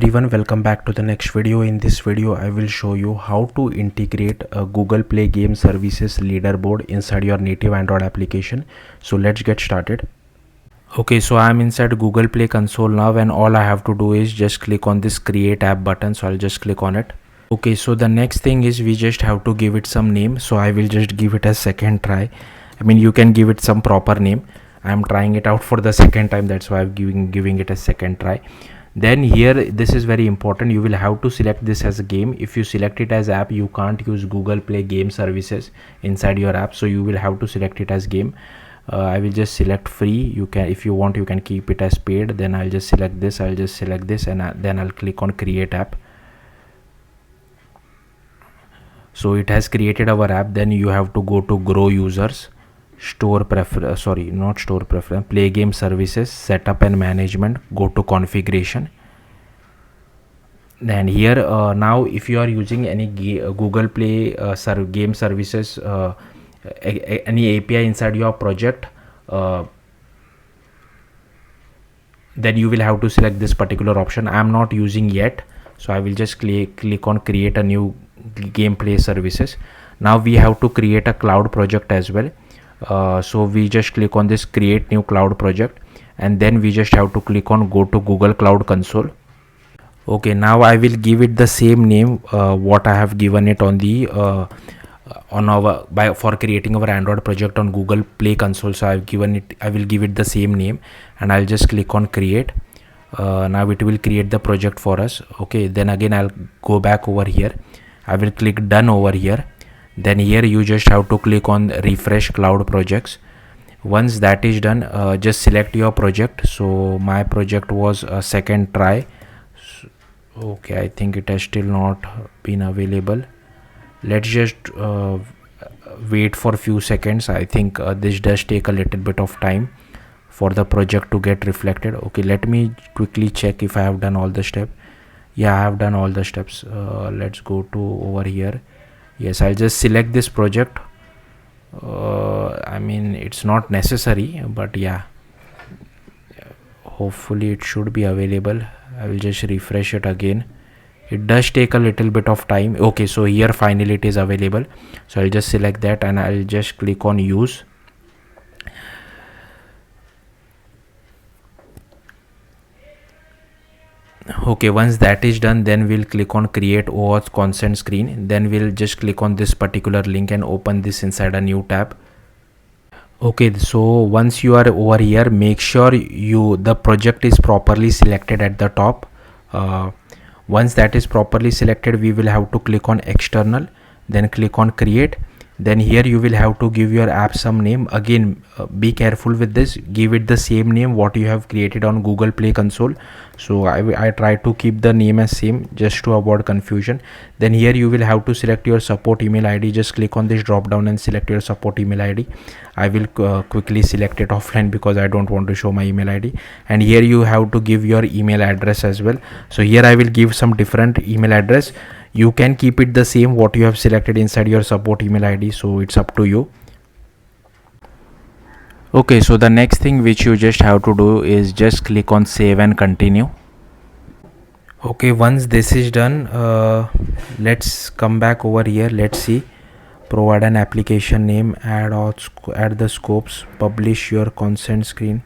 everyone, welcome back to the next video. In this video I will show you how to integrate a Google Play game services leaderboard inside your native Android application. So let's get started. Okay, so I'm inside Google Play console now, and all I have to do is just click on this create app button. So I'll just click on it. Okay, so the next thing is we just have to give it some name. So I will just give it a second try. You can give it some proper name. I'm trying it out for the second time, that's why I'm giving it a second try. Then here, this is very important, you will have to select this as a game. If you select it as app, you can't use Google Play game services inside your app, so you will have to select it as game. I will just select free. You can, if you want, you can keep it as paid. Then I'll just select this, and then I'll click on create app. So it has created our app. Then you have to go to grow users, play game services, setup and management, go to configuration. Then here now if you are using any Google Play game services, any API inside your project, then you will have to select this particular option. I am not using yet, so I will just click on create a new gameplay services. Now we have to create a cloud project as well. So we just click on this create new cloud project, and then we just have to click on go to Google Cloud Console. Okay, now I will give it the same name what I have given it on the for creating our Android project on Google Play Console. So I will give it the same name, and I'll just click on create. Now it will create the project for us. Okay, then again I'll go back over here. I will click done over here. Then here you just have to click on refresh cloud projects. Once that is done, just select your project. So my project was a second try. Okay, I think it has still not been available. Let's just wait for a few seconds. I think this does take a little bit of time for the project to get reflected. Okay, let me quickly check if I have done all the steps. Yeah, I have done all the steps. Let's go to over here. Yes, I'll just select this project. It's not necessary, but yeah, hopefully it should be available. I will just refresh it again. It does take a little bit of time. Okay, so here finally it is available. So I'll just select that, and I'll just click on use. Okay, once that is done, then we'll click on create OAuth consent screen. Then we'll just click on this particular link and open this inside a new tab. Okay, so once you are over here, make sure the project is properly selected at the top. Once that is properly selected, we will have to click on external, then click on create. Then here you will have to give your app some name. Again, be careful with this, give it the same name what you have created on Google Play Console. So I try to keep the name as same just to avoid confusion. Then here you will have to select your support email ID. Just click on this drop down and select your support email ID. I will quickly select it offline because I don't want to show my email ID. And here you have to give your email address as well. So here I will give some different email address. You can keep it the same what you have selected inside your support email ID, so it's up to you. Okay, so the next thing which you just have to do is just click on save and continue. Okay, once this is done, let's come back over here. Let's see, provide an application name, add the scopes, publish your consent screen,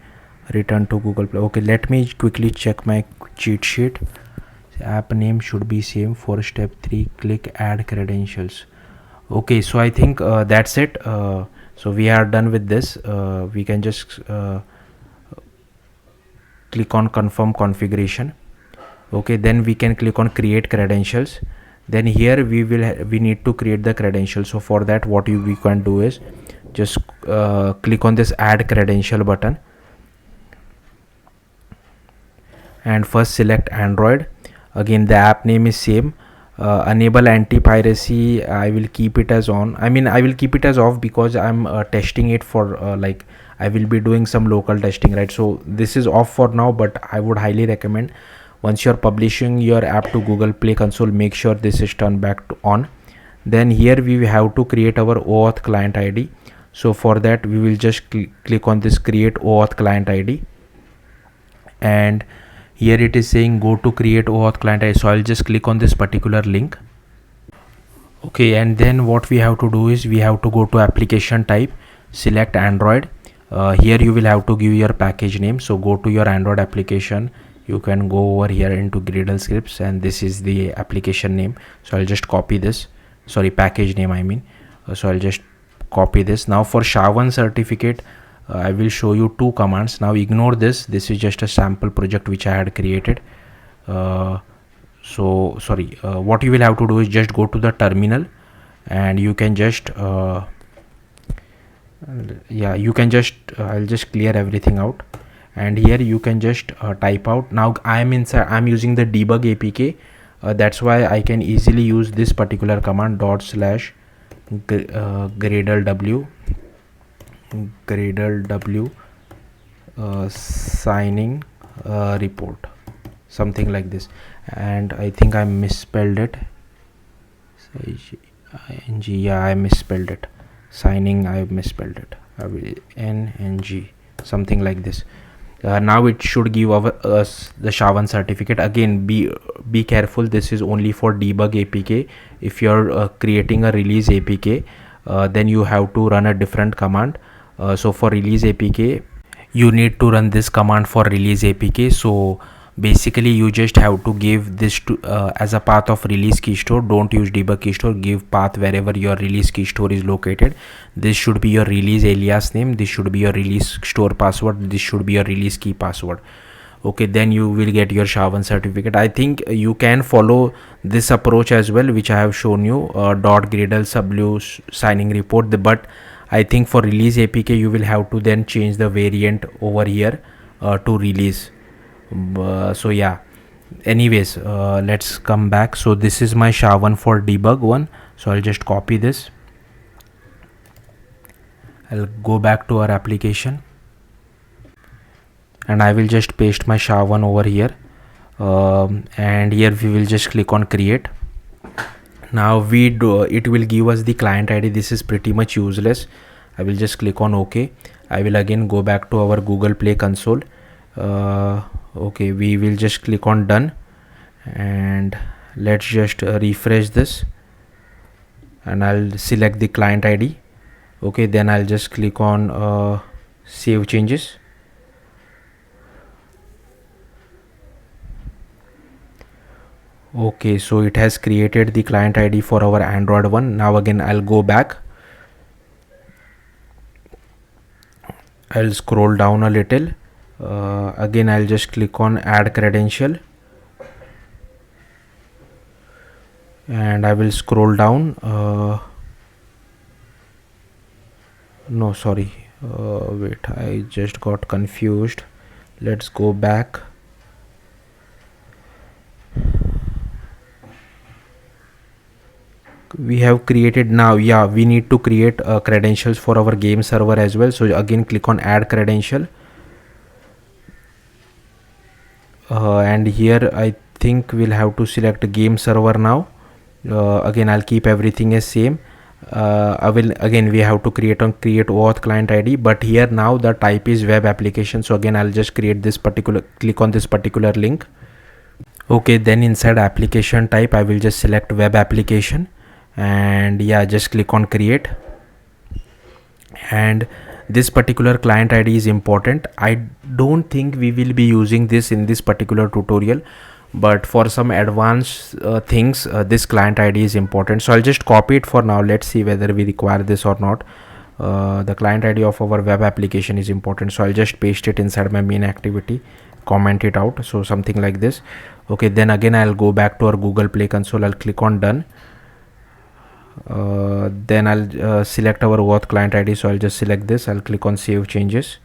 return to Google Play. Okay, let me quickly check my cheat sheet. App name should be same. For step 3, click add credentials. Okay, so I think that's it. So we are done with this. We can just click on confirm configuration. Okay, then we can click on create credentials. Then here we need to create the credentials. So for that, what we can do is just click on this add credential button, and first select Android. Again, the app name is same. Enable anti-piracy, I will keep it as on. I will keep it as off because I'm testing it for I will be doing some local testing, right? So this is off for now, but I would highly recommend once you're publishing your app to Google Play Console, make sure this is turned back to on. Then here we have to create our OAuth client ID. So for that, we will just click on this create OAuth client ID, and Here it is saying go to create OAuth client ID, so I'll just click on this particular link. Okay, and then what we have to do is we have to go to application type, select Android. Here you will have to give your package name, so go to your Android application. You can go over here into Gradle scripts, and this is the application name, so I'll just copy this, sorry, package name I mean. So I'll just copy this. Now for SHA-1 certificate, I will show you two commands. Now ignore this is just a sample project which I had created. So sorry, what you will have to do is just go to the terminal, and you can just I'll just clear everything out, and here you can just type out. Now I'm using the debug APK, that's why I can easily use this particular command /gradlew signing report, something like this, and I think I misspelled it. I misspelled it. Signing, I misspelled it. NNG, something like this. Now it should give us the SHA-1 certificate. Again, be careful, this is only for debug APK. If you're creating a release APK, then you have to run a different command. So for release APK, you need to run this command for release APK. So basically you just have to give this to as a path of release key store. Don't use debug key store, give path wherever your release key store is located. This should be your release alias name, this should be your release store password, this should be your release key password. Okay, then you will get your SHA-1 certificate. I think you can follow this approach as well, which I have shown you, .gradle signing report, but I think for release APK you will have to then change the variant over here to release. So yeah, anyways, let's come back. So this is my SHA-1 for debug one, so I'll just copy this. I'll go back to our application, and I will just paste my SHA-1 over here, and here we will just click on create. Now it will give us the client ID. This is pretty much useless. I will just click on OK. I will again go back to our Google Play console. Okay, we will just click on done, and let's just refresh this, and I'll select the client ID. Okay, then I'll just click on save changes. Okay, so it has created the client ID for our Android one. Now again I'll go back, I'll scroll down a little, again I'll just click on add credential, and I will scroll down. No, sorry, wait, I just got confused. Let's go back. We have created, now yeah, we need to create credentials for our game server as well. So again click on add credential, and here I think we'll have to select game server now. Again I'll keep everything as same. We have to create OAuth client ID, but here now the type is web application. So again I'll just create this click on this particular link. Okay, then inside application type I will just select web application, and yeah, just click on create. And this particular client ID is important. I don't think we will be using this in this particular tutorial, but for some advanced things, this client ID is important. So I'll just copy it for now. Let's see whether we require this or not. The client ID of our web application is important, so I'll just paste it inside my main activity, comment it out, so something like this. Okay, then again I'll go back to our Google Play console, I'll click on done. Then I'll select our OAuth client ID, so I'll just select this, I'll click on save changes.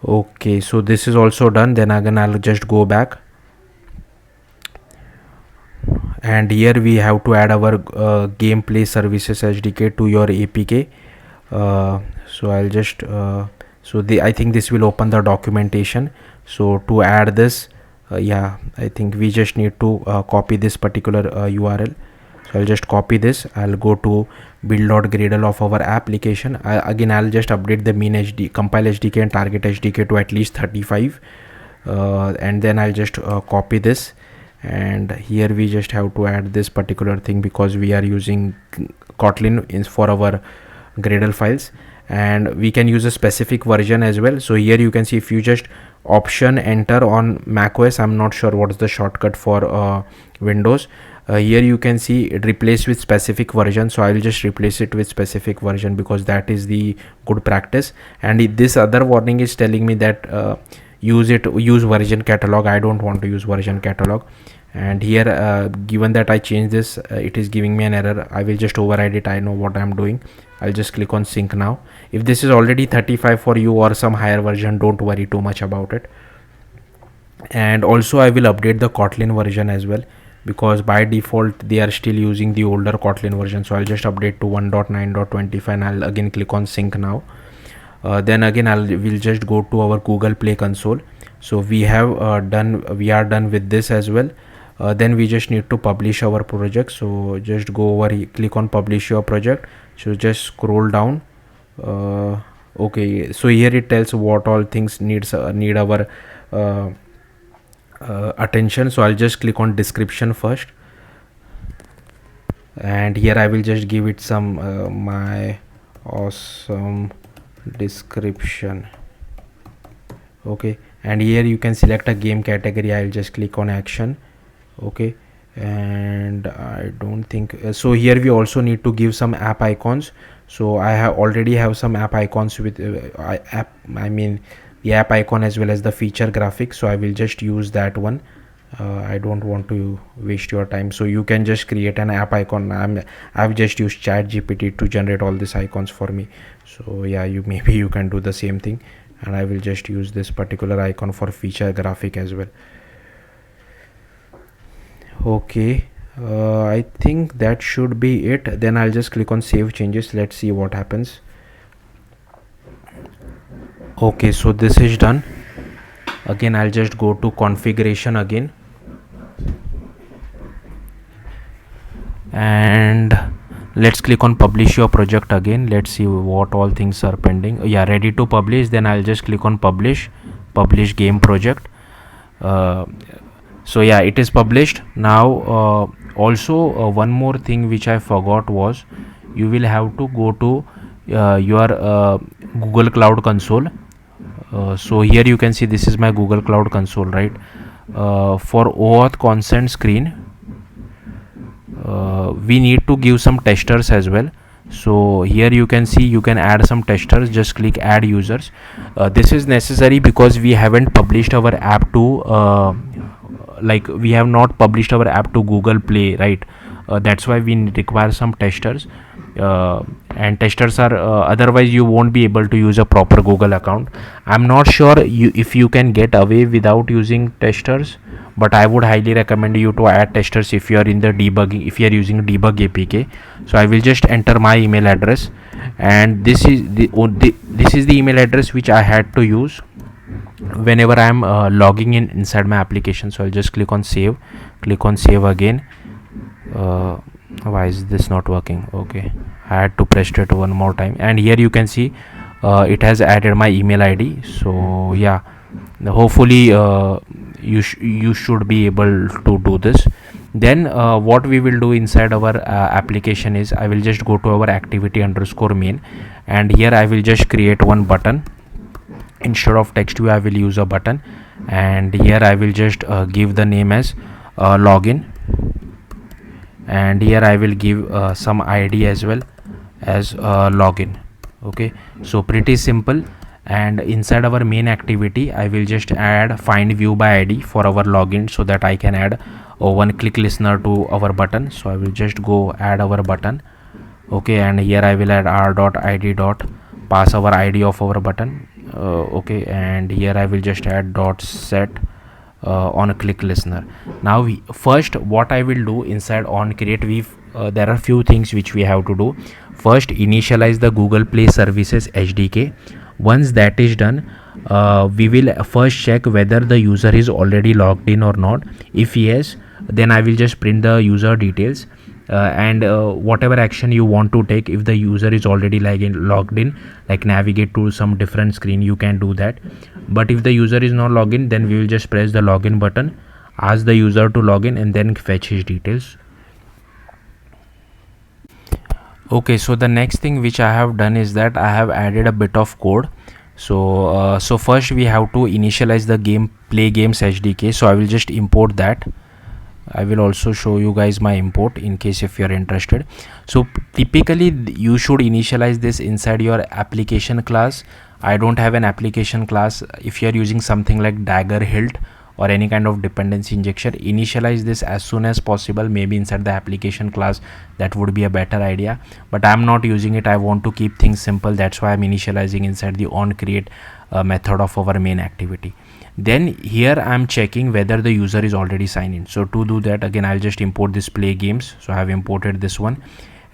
Okay, so this is also done. Then again I'll just go back, and here we have to add our gameplay services SDK to your APK. So I'll just I think this will open the documentation. So to add this, yeah, I think we just need to copy this particular URL. So I'll just copy this, I'll go to build.gradle of our application. Again, I'll just update the mean HD, compile SDK and target SDK to at least 35, and then I'll just copy this, and here we just have to add this particular thing because we are using Kotlin for our Gradle files, and we can use a specific version as well. So here you can see, if you just option enter on macOS, I'm not sure what's the shortcut for Windows. Here you can see it replace with specific version, so I will just replace it with specific version because that is the good practice. And this other warning is telling me that use version catalog. I don't want to use version catalog, and here given that I changed this, it is giving me an error. I will just override it. I know what I'm doing. I'll just click on sync now. If this is already 35 for you or some higher version, don't worry too much about it. And also I will update the Kotlin version as well, because by default they are still using the older Kotlin version. So I'll just update to 1.9.25 and I'll again click on sync now. Then again we'll just go to our Google Play console. So we are done with this as well. Then we just need to publish our project. So just go over here, click on publish your project. So just scroll down. Okay, so here it tells what all things need our attention. So I'll just click on description first, and here I will just give it some my awesome description. Okay, and here you can select a game category. I'll just click on action. Okay, and I don't think so. Here we also need to give some app icons. So I already have some app icons with the app icon as well as the feature graphics. So I will just use that one. I don't want to waste your time, so you can just create an app icon. I've just used ChatGPT to generate all these icons for me. So yeah, maybe you can do the same thing, and I will just use this particular icon for feature graphic as well. Okay, I think that should be it. Then I'll just click on save changes. Let's see what happens. Okay, so this is done. Again, I'll just go to configuration again, and let's click on publish your project again. Let's see what all things are pending. Yeah, ready to publish. Then I'll just click on publish game project. So yeah, it is published now. Also one more thing which I forgot was, you will have to go to your Google Cloud Console. So here you can see this is my Google Cloud Console, right? For OAuth consent screen, we need to give some testers as well. So here you can see you can add some testers. Just click add users. This is necessary because we haven't published our app to we have not published our app to Google Play, right? That's why we require some testers, and testers are otherwise you won't be able to use a proper Google account. I'm not sure if you can get away without using testers, but I would highly recommend you to add testers if you are in the debugging, if you are using debug APK. So I will just enter my email address, and this is the email address which I had to use whenever I am logging inside my application. So I'll just click on save again. Why is this not working? Okay, I had to press it one more time, and here you can see it has added my email ID. So yeah, hopefully you should be able to do this. Then what we will do inside our application is, I will just go to our activity_main, and here I will just create one button. Instead of text view I will use a button, and here I will just give the name as login, and here I will give some ID as well as login. Okay, so pretty simple. And inside our main activity I will just add find view by ID for our login, so that I can add a one click listener to our button. So I will just go add our button. Okay, and here I will add r.id. Pass our ID of our button. Okay, and here I will just add .set on a click listener. Now first what I will do inside on create, there are few things which we have to do. First, initialize the Google Play Services SDK. Once that is done, we will first check whether the user is already logged in or not. If yes, then I will just print the user details. and whatever action you want to take. If the user is already logged in, like navigate to some different screen, you can do that. But if the user is not logged in, then we will just press the login button, ask the user to log in, and then fetch his details. Okay, so the next thing which I have done is that I have added a bit of code. So first we have to initialize the play games SDK. So I will just import that. I will also show you guys my import in case if you are interested. So typically you should initialize this inside your application class. I don't have an application class. If you are using something like Dagger Hilt or any kind of dependency injection, initialize this as soon as possible, maybe inside the application class. That would be a better idea, but I'm not using it. I want to keep things simple. That's why I'm initializing inside the onCreate method of our main activity. Then here I'm checking whether the user is already signed in. So to do that, again I'll just import this play games. So I have imported this one,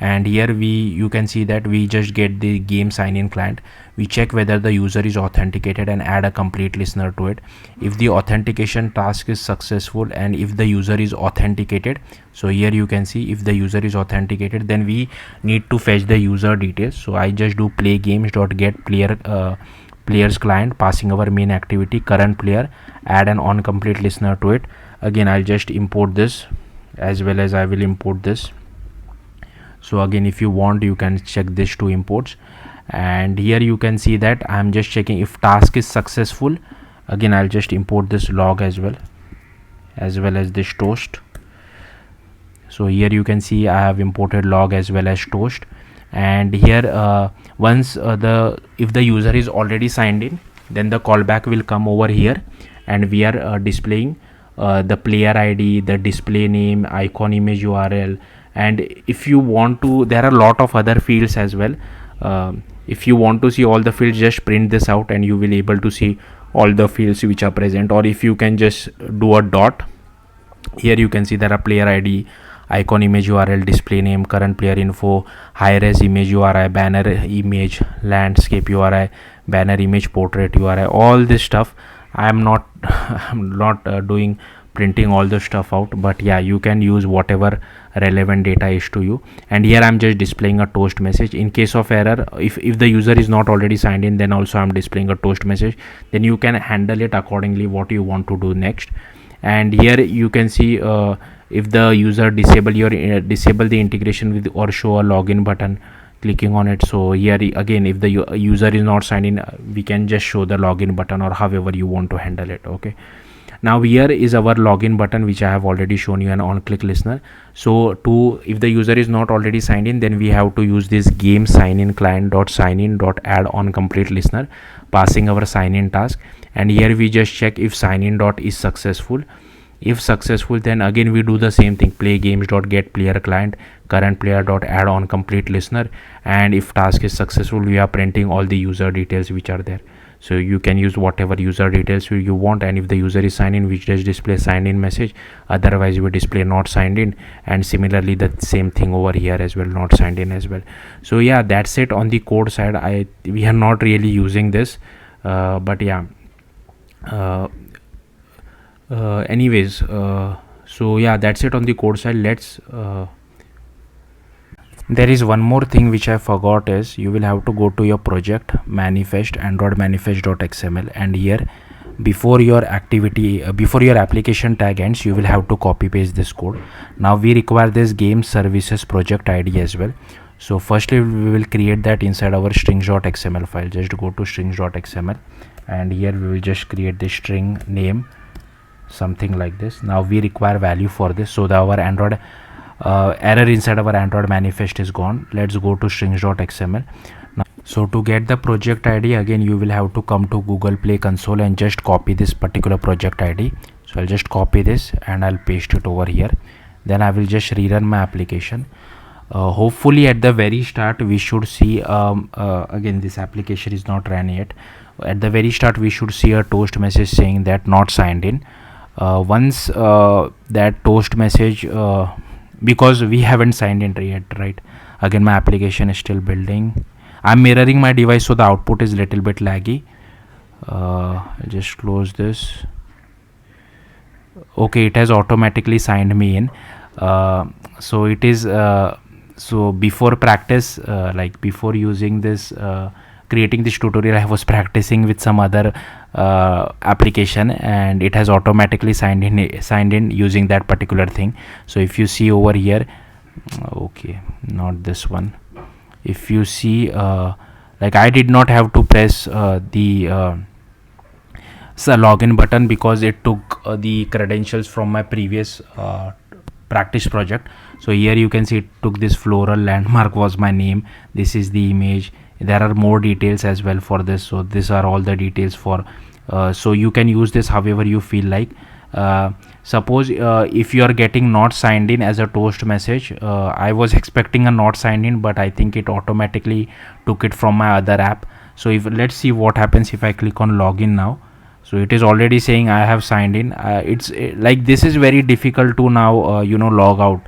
and here you can see that we just get the game sign in client. We check whether the user is authenticated and add a complete listener to it. If the authentication task is successful and if the user is authenticated, so here you can see if the user is authenticated, then we need to fetch the user details. So I just do play games dot get players client, passing our main activity current player, add an on complete listener to it. Again I'll just import this, as well as I will import this. So again, if you want, you can check this two imports, and here you can see that I'm just checking if task is successful. Again I'll just import this log as well as this toast. So here you can see I have imported log as well as toast, and here once if the user is already signed in, then the callback will come over here, and we are displaying the player ID, the display name, icon image URL, and if you want to, there are a lot of other fields as well. If you want to see all the fields, just print this out and you will be able to see all the fields which are present. Or if you can just do a dot, here you can see there are player ID, icon image URL, display name, current player info, high res image URI, banner image, landscape URI, banner image, portrait URI, all this stuff. I'm not doing printing all the stuff out, but yeah, you can use whatever relevant data is to you. And here I'm just displaying a toast message. In case of error, if the user is not already signed in, then also I'm displaying a toast message. Then you can handle it accordingly what you want to do next. And here you can see if the user disable the integration with or show a login button, clicking on it. So here again, if the user is not signed in, we can just show the login button, or however you want to handle it. Okay, now here is our login button, which I have already shown you, an on click listener. So if the user is not already signed in, then we have to use this game sign in client dot sign in dot add on complete listener, passing our sign in task. And here we just check if sign in dot is successful. If successful, then again we do the same thing, play games dot get player client, current player dot add on complete listener. And if task is successful, we are printing all the user details which are there. So you can use whatever user details you want, and if the user is signed in, we just display signed in message, otherwise we display not signed in. And similarly the same thing over here as well, not signed in as well. So yeah, that's it on the code side. We are not really using this, but yeah, anyways, so yeah, that's it on the code side. Let's there is one more thing which I forgot, is you will have to go to your project manifest, android manifest.xml, and here before your application tag ends, you will have to copy paste this code. Now we require this game services project ID as well. So firstly we will create that inside our strings.xml file. Just go to strings.xml, and here we will just create the string name, something like this. Now we require value for this, so our android error inside our android manifest is gone. Let's go to strings.xml. Now, so to get the project ID, again you will have to come to Google Play console and just copy this particular project ID. So I'll just copy this and I'll paste it over here. Then I will just rerun my application. Hopefully at the very start we should see again, this application is not ran yet. At the very start we should see a toast message saying that not signed in. Once that toast message, because we haven't signed in yet, right? Again, my application is still building. I'm mirroring my device, so the output is little bit laggy. I'll just close this. Okay, it has automatically signed me in. So it is so before practice, like before using this, creating this tutorial, I was practicing with some other application, and it has automatically signed in using that particular thing. So if you see over here, okay, not this one. If you see, like I did not have to press the login button, because it took the credentials from my previous practice project. So here you can see it took this floral landmark was my name. This is the image. There are more details as well for this. So these are all the details for so you can use this however you feel like. Suppose if you are getting not signed in as a toast message, I was expecting a not signed in, but I think it automatically took it from my other app. So if let's see what happens if I click on login now. So it is already saying I have signed in. It's like this is very difficult to now log out,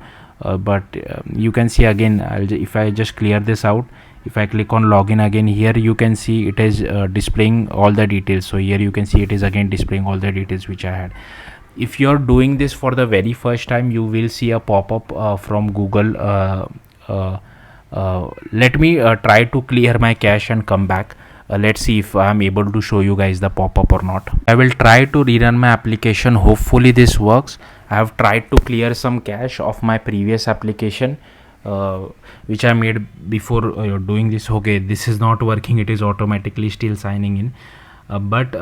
but you can see again, if I just clear this out, if I click on login again, here you can see it is displaying all the details. So here you can see it is again displaying all the details which I had. If you're doing this for the very first time, you will see a pop-up from Google. Let me try to clear my cache and come back. Let's see if I'm able to show you guys the pop-up or not. I will try to rerun my application. Hopefully this works. I have tried to clear some cache of my previous application which I made before doing this. Okay, this is not working. It is automatically still signing in, but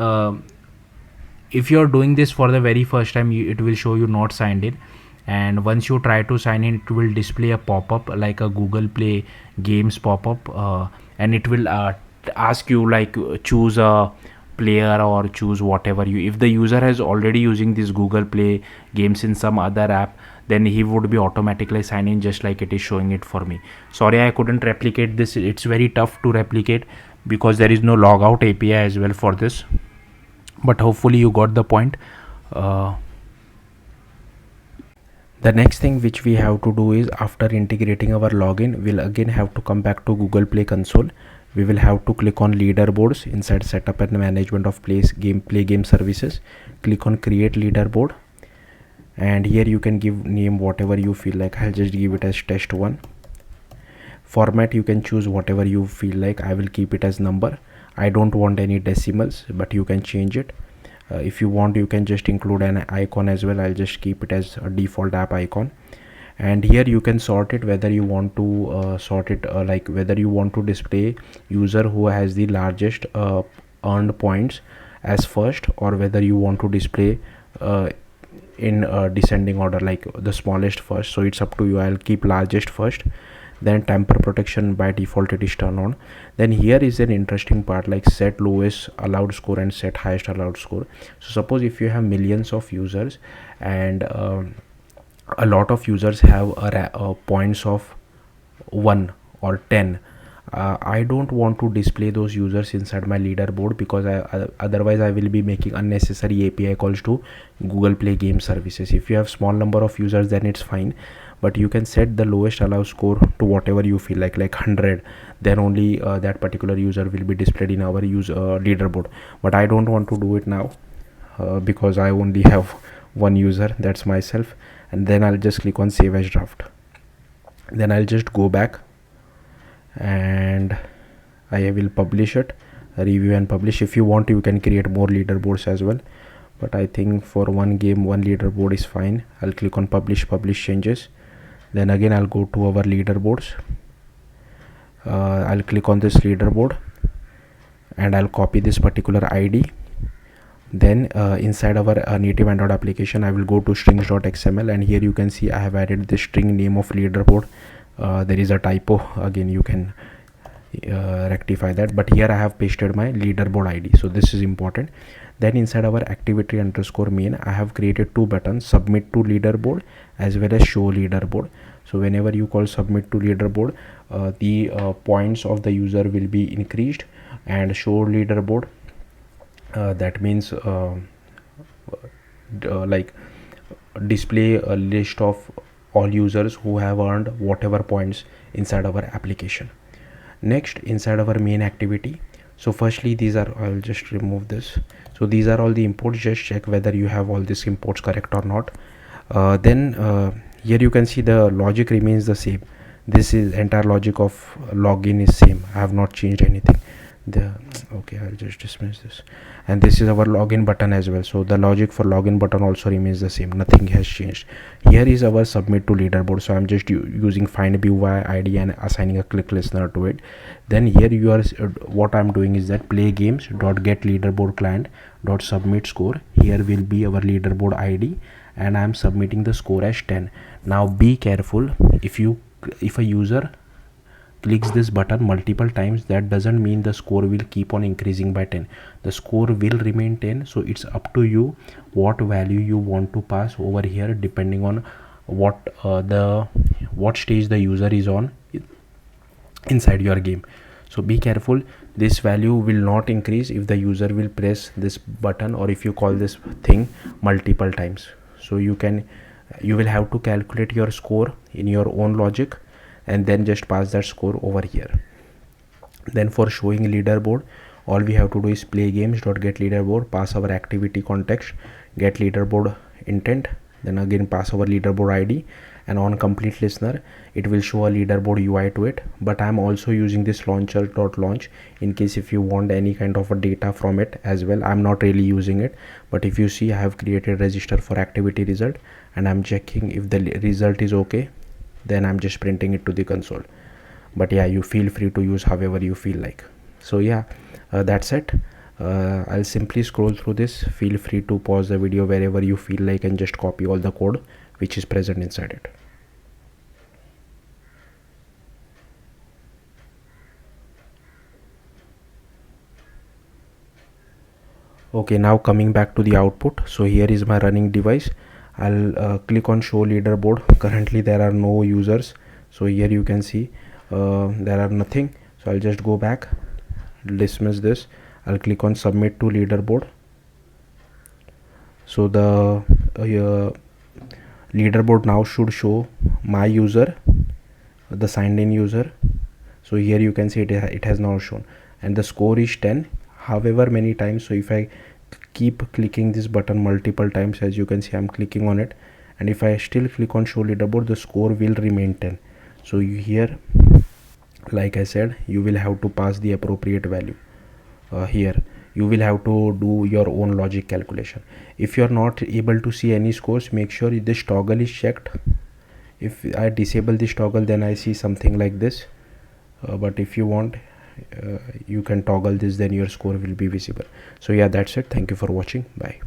if you're doing this for the very first time, it will show you not signed in, and once you try to sign in, it will display a pop-up like a Google Play Games pop-up, and it will ask you like choose a player or choose whatever you, if the user has already using this Google Play Games in some other app, then he would be automatically sign in just like it is showing it for me. Sorry, I couldn't replicate this. It's very tough to replicate because there is no logout API as well for this, but hopefully you got the point. The next thing which we have to do is, after integrating our login, we'll again have to come back to Google Play console. We will have to click on leaderboards inside setup and management of play game services. Click on create leaderboard, and here you can give name whatever you feel like. I'll just give it as test1. Format you can choose whatever you feel like. I will keep it as number. I don't want any decimals, but you can change it. If you want, you can just include an icon as well. I'll just keep it as a default app icon, and here you can sort it whether you want to sort it like whether you want to display user who has the largest earned points as first, or whether you want to display in descending order, like the smallest first. So it's up to you. I'll keep largest first. Then tamper protection, by default it is turned on. Then here is an interesting part, like set lowest allowed score and set highest allowed score. So suppose if you have millions of users, and a lot of users have points of 1 or 10, I don't want to display those users inside my leaderboard, because otherwise I will be making unnecessary API calls to Google Play Game Services. If you have small number of users, then it's fine, but you can set the lowest allowed score to whatever you feel like 100. Then only that particular user will be displayed in our leaderboard. But I don't want to do it now because I only have one user, that's myself. And then I'll just click on save as draft. Then I'll just go back and I will publish it, review and publish. If you want, you can create more leaderboards as well, but I think for one game, one leaderboard is fine. I'll click on publish changes. Then again I'll go to our leaderboards. I'll click on this leaderboard and I'll copy this particular ID. Then inside our native Android application, I will go to strings.xml, and here you can see I have added the string name of leaderboard. There is a typo, again you can rectify that, but here I have pasted my leaderboard ID, so this is important. Then inside our activity underscore main, I have created two buttons, submit to leaderboard as well as show leaderboard. So whenever you call submit to leaderboard, the points of the user will be increased, and show leaderboard, that means like display a list of all users who have earned whatever points inside our application. Next, inside our main activity, so firstly these are, I'll just remove this. So these are all the imports. Just check whether you have all these imports correct or not. Then Here you can see the logic remains the same. This is entire logic of login is same. I have not changed anything. Okay, I'll just dismiss this, and this is our login button as well. So the logic for login button also remains the same. Nothing has changed. Here is our submit to leaderboard. So I'm just using find view ID and assigning a click listener to it. Then here you are what I'm doing is that play games dot get leaderboard client dot submit score. Here will be our leaderboard ID, and I'm submitting the score as 10. Now be careful, if a user clicks this button multiple times, that doesn't mean the score will keep on increasing by 10. The score will remain 10. So it's up to you what value you want to pass over here, depending on what stage the user is on inside your game. So be careful, this value will not increase if the user will press this button or if you call this thing multiple times. So you will have to calculate your score in your own logic and then just pass that score over here. Then for showing leaderboard, all we have to do is play games dot get leaderboard, pass our activity context, get leaderboard intent, then again pass our leaderboard ID, and on complete listener it will show a leaderboard UI to it. But I'm also using this launcher dot launch in case if you want any kind of a data from it as well. I'm not really using it, but if you see, I have created register for activity result and I'm checking if the result is okay, then I'm just printing it to the console. But yeah, you feel free to use however you feel like. So yeah, that's it. I'll simply scroll through this. Feel free to pause the video wherever you feel like and just copy all the code which is present inside it. Okay, now coming back to the output. So here is my running device. I'll click on show leaderboard. Currently there are no users, so here you can see there are nothing. So I'll just go back, dismiss this. I'll click on submit to leaderboard. So the leaderboard now should show my user, the signed in user. So here you can see it has now shown, and the score is 10 however many times. So if I keep clicking this button multiple times, as you can see I'm clicking on it, and if I still click on show leaderboard, the score will remain 10. So here, like I said, you will have to pass the appropriate value. Here you will have to do your own logic calculation. If you are not able to see any scores, make sure this toggle is checked. If I disable this toggle, then I see something like this, but if you want, you can toggle this, then your score will be visible. So yeah, that's it. Thank you for watching. Bye.